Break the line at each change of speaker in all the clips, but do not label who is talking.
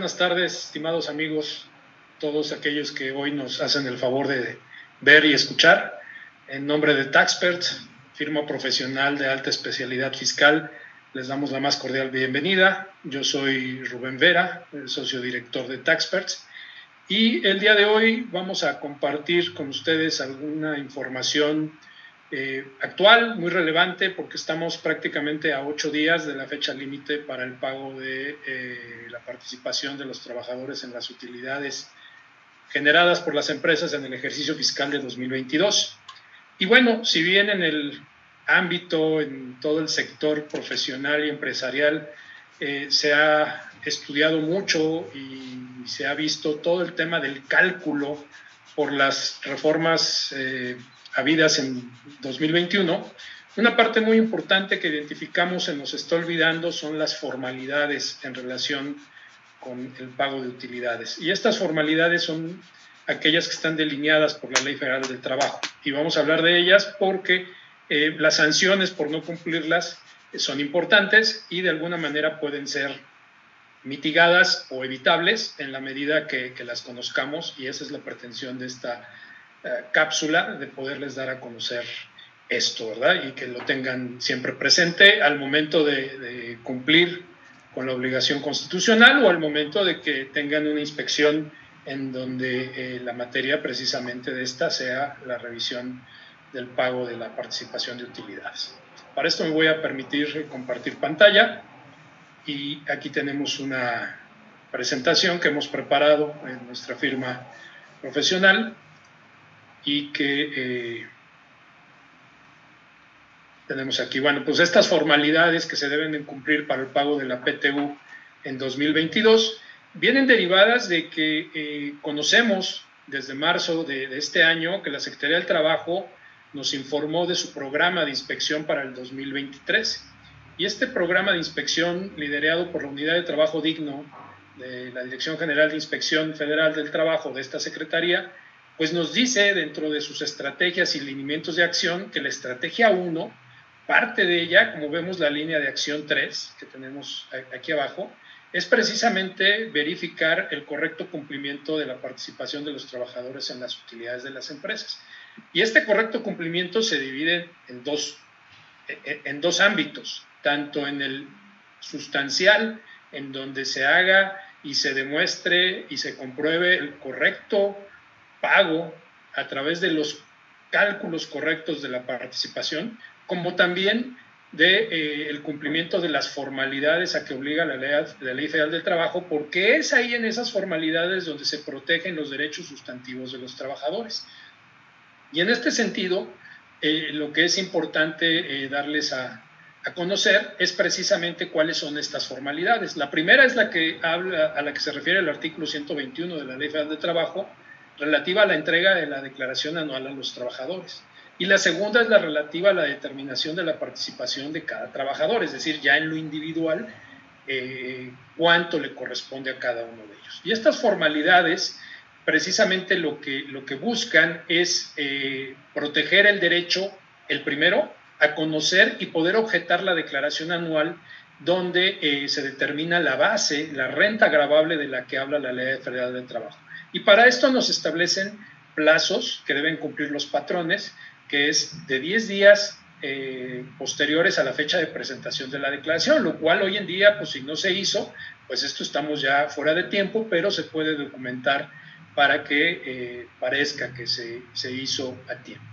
buenas tardes, estimados amigos, todos aquellos que hoy nos hacen el favor de ver y escuchar. En nombre de Taxperts, firma profesional de alta especialidad fiscal, les damos la más cordial bienvenida. Yo soy Rubén Vera, el socio director de Taxperts, y el día de hoy vamos a compartir con ustedes alguna información actual, muy relevante, porque estamos prácticamente a 8 días de la fecha límite para el pago de la participación de los trabajadores en las utilidades generadas por las empresas en el ejercicio fiscal de 2022. Y bueno, si bien en el ámbito, en todo el sector profesional y empresarial, se ha estudiado mucho y se ha visto todo el tema del cálculo por las reformas habidas en 2021, una parte muy importante que identificamos se nos está olvidando son las formalidades en relación con el pago de utilidades. Y estas formalidades son aquellas que están delineadas por la Ley Federal del Trabajo. Y vamos a hablar de ellas porque las sanciones por no cumplirlas son importantes y de alguna manera pueden ser mitigadas o evitables en la medida que las conozcamos, y esa es la pretensión de esta cápsula, de poderles dar a conocer esto, ¿verdad? Y que lo tengan siempre presente al momento de cumplir con la obligación constitucional o al momento de que tengan una inspección en donde la materia precisamente de esta sea la revisión del pago de la participación de utilidades. Para esto me voy a permitir compartir pantalla y aquí tenemos una presentación que hemos preparado en nuestra firma profesional y que tenemos aquí. Bueno, pues estas formalidades que se deben de cumplir para el pago de la PTU en 2022 vienen derivadas de que conocemos desde marzo de este año que la Secretaría del Trabajo nos informó de su programa de inspección para el 2023. Y este programa de inspección, liderado por la Unidad de Trabajo Digno de la Dirección General de Inspección Federal del Trabajo de esta Secretaría, pues nos dice dentro de sus estrategias y lineamientos de acción que la estrategia 1, parte de ella, como vemos la línea de acción 3 que tenemos aquí abajo, es precisamente verificar el correcto cumplimiento de la participación de los trabajadores en las utilidades de las empresas. Y este correcto cumplimiento se divide en dos ámbitos, tanto en el sustancial, en donde se haga y se demuestre y se compruebe el correcto pago a través de los cálculos correctos de la participación, como también el cumplimiento de las formalidades a que obliga la Ley Federal del Trabajo, porque es ahí en esas formalidades donde se protegen los derechos sustantivos de los trabajadores. Y en este sentido, lo que es importante darles a conocer es precisamente cuáles son estas formalidades. La primera es la que a la que se refiere el artículo 121 de la Ley Federal del Trabajo, relativa a la entrega de la declaración anual a los trabajadores. Y la segunda es la relativa a la determinación de la participación de cada trabajador, es decir, ya en lo individual, cuánto le corresponde a cada uno de ellos. Y estas formalidades, precisamente lo que buscan es proteger el derecho, el primero, a conocer y poder objetar la declaración anual donde se determina la base, la renta gravable de la que habla la Ley Federal del Trabajo. Y para esto nos establecen plazos que deben cumplir los patrones, que es de 10 días posteriores a la fecha de presentación de la declaración, lo cual hoy en día, pues si no se hizo, pues esto estamos ya fuera de tiempo, pero se puede documentar para que parezca que se hizo a tiempo.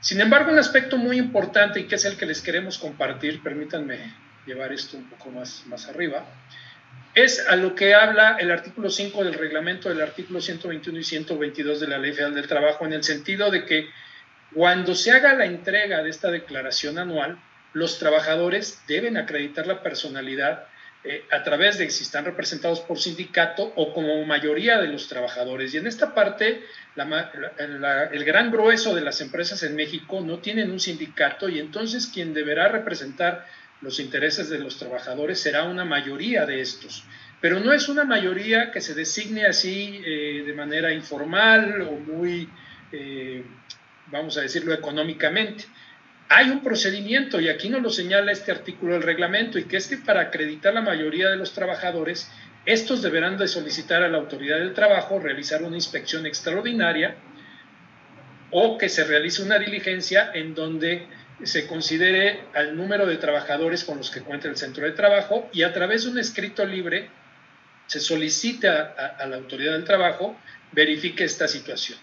Sin embargo, un aspecto muy importante y que es el que les queremos compartir, permítanme llevar esto un poco más arriba, es a lo que habla el artículo 5 del reglamento, del artículo 121 y 122 de la Ley Federal del Trabajo, en el sentido de que cuando se haga la entrega de esta declaración anual, los trabajadores deben acreditar la personalidad a través de si están representados por sindicato o como mayoría de los trabajadores. Y en esta parte, el gran grueso de las empresas en México no tienen un sindicato, y entonces quien deberá representar los intereses de los trabajadores será una mayoría de estos. Pero no es una mayoría que se designe así de manera informal o muy, vamos a decirlo, económicamente. Hay un procedimiento, y aquí nos lo señala este artículo del reglamento, y que es que para acreditar la mayoría de los trabajadores Estos deberán de solicitar a la autoridad del trabajo realizar una inspección extraordinaria o que se realice una diligencia en donde se considere al número de trabajadores con los que cuenta el centro de trabajo y a través de un escrito libre se solicita a la autoridad del trabajo verifique esta situación.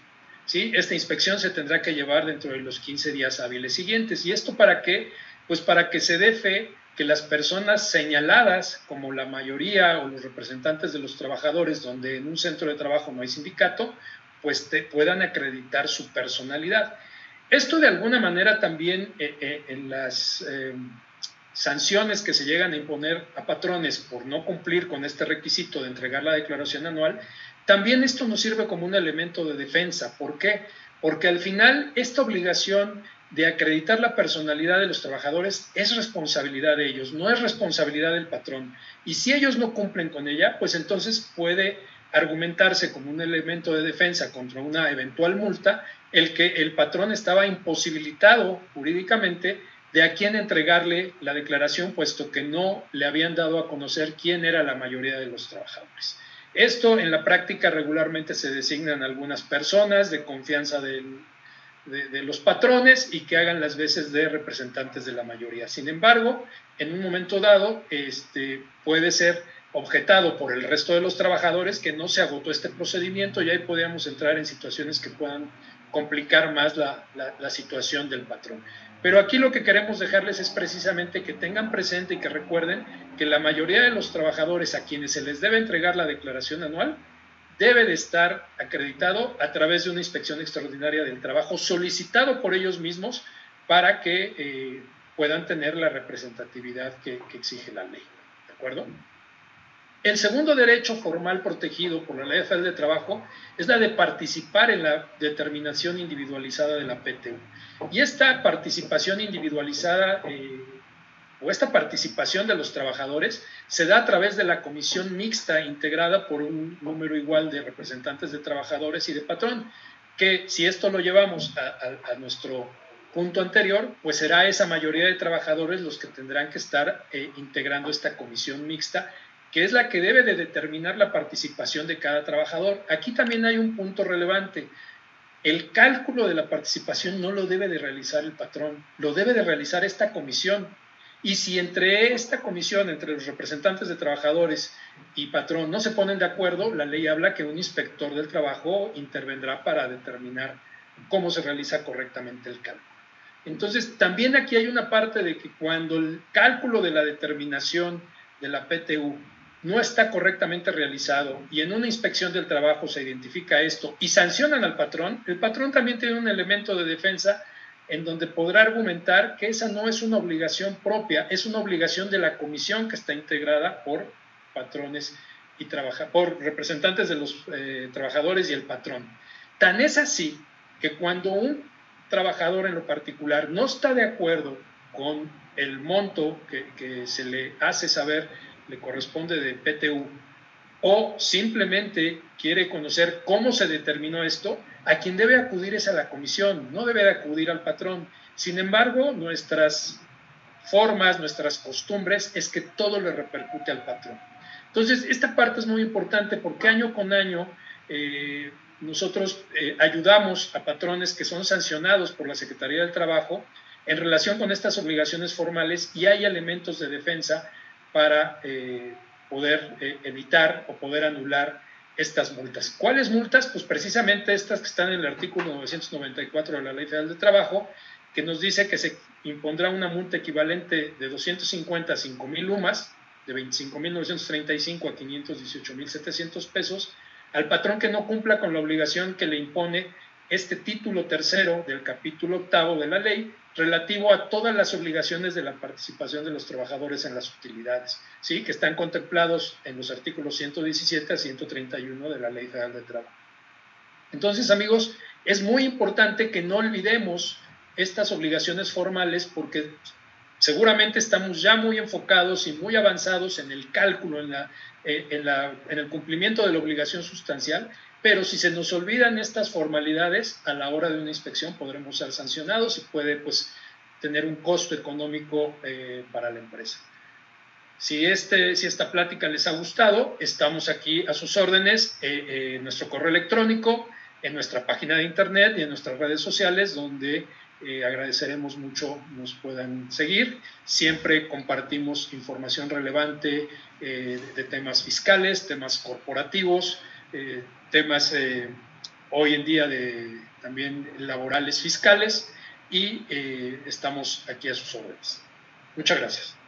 ¿Sí? Esta inspección se tendrá que llevar dentro de los 15 días hábiles siguientes. ¿Y esto para qué? Pues para que se dé fe que las personas señaladas, como la mayoría o los representantes de los trabajadores, donde en un centro de trabajo no hay sindicato, pues puedan acreditar su personalidad. Esto de alguna manera también en las sanciones que se llegan a imponer a patrones por no cumplir con este requisito de entregar la declaración anual, también esto nos sirve como un elemento de defensa. ¿Por qué? Porque al final esta obligación de acreditar la personalidad de los trabajadores es responsabilidad de ellos, no es responsabilidad del patrón. Y si ellos no cumplen con ella, pues entonces puede argumentarse como un elemento de defensa contra una eventual multa el que el patrón estaba imposibilitado jurídicamente de a quién entregarle la declaración, puesto que no le habían dado a conocer quién era la mayoría de los trabajadores. Esto en la práctica regularmente se designan algunas personas de confianza de los patrones y que hagan las veces de representantes de la mayoría. Sin embargo, en un momento dado puede ser objetado por el resto de los trabajadores que no se agotó este procedimiento y ahí podríamos entrar en situaciones que puedan complicar más la situación del patrón. Pero aquí lo que queremos dejarles es precisamente que tengan presente y que recuerden que la mayoría de los trabajadores a quienes se les debe entregar la declaración anual debe de estar acreditado a través de una inspección extraordinaria del trabajo solicitado por ellos mismos para que puedan tener la representatividad que exige la ley. ¿De acuerdo? El segundo derecho formal protegido por la Ley Federal de Trabajo es la de participar en la determinación individualizada de la PTU. Y esta participación individualizada o esta participación de los trabajadores se da a través de la comisión mixta integrada por un número igual de representantes de trabajadores y de patrón, que si esto lo llevamos a nuestro punto anterior, pues será esa mayoría de trabajadores los que tendrán que estar integrando esta comisión mixta, que es la que debe de determinar la participación de cada trabajador. Aquí también hay un punto relevante. El cálculo de la participación no lo debe de realizar el patrón, lo debe de realizar esta comisión. Y si entre esta comisión, entre los representantes de trabajadores y patrón no se ponen de acuerdo, la ley habla que un inspector del trabajo intervendrá para determinar cómo se realiza correctamente el cálculo. Entonces, también aquí hay una parte de que cuando el cálculo de la determinación de la PTU no está correctamente realizado y en una inspección del trabajo se identifica esto y sancionan al patrón, el patrón también tiene un elemento de defensa en donde podrá argumentar que esa no es una obligación propia, es una obligación de la comisión que está integrada por patrones y por representantes de los trabajadores y el patrón. Tan es así que cuando un trabajador en lo particular no está de acuerdo con el monto que se le hace saber le corresponde de PTU o simplemente quiere conocer cómo se determinó esto, a quien debe acudir es a la comisión, no debe de acudir al patrón. Sin embargo, nuestras formas, nuestras costumbres es que todo le repercute al patrón. Entonces, esta parte es muy importante porque año con año nosotros ayudamos a patrones que son sancionados por la Secretaría del Trabajo en relación con estas obligaciones formales y hay elementos de defensa para poder evitar o poder anular estas multas. ¿Cuáles multas? Pues precisamente estas que están en el artículo 994 de la Ley Federal de Trabajo, que nos dice que se impondrá una multa equivalente de 250 a 5,000 UMAS, de 25,935 a 518,700 pesos, al patrón que no cumpla con la obligación que le impone este título tercero del capítulo octavo de la ley, relativo a todas las obligaciones de la participación de los trabajadores en las utilidades, ¿sí? Que están contemplados en los artículos 117 a 131 de la Ley Federal de Trabajo. Entonces, amigos, es muy importante que no olvidemos estas obligaciones formales porque seguramente estamos ya muy enfocados y muy avanzados en el cálculo, en el cumplimiento de la obligación sustancial, pero si se nos olvidan estas formalidades, a la hora de una inspección podremos ser sancionados y puede pues, tener un costo económico para la empresa. Si esta plática les ha gustado, estamos aquí a sus órdenes en nuestro correo electrónico, en nuestra página de internet y en nuestras redes sociales, donde agradeceremos mucho nos puedan seguir. Siempre compartimos información relevante de temas fiscales, temas corporativos, temas hoy en día también laborales fiscales, y estamos aquí a sus órdenes. Muchas gracias.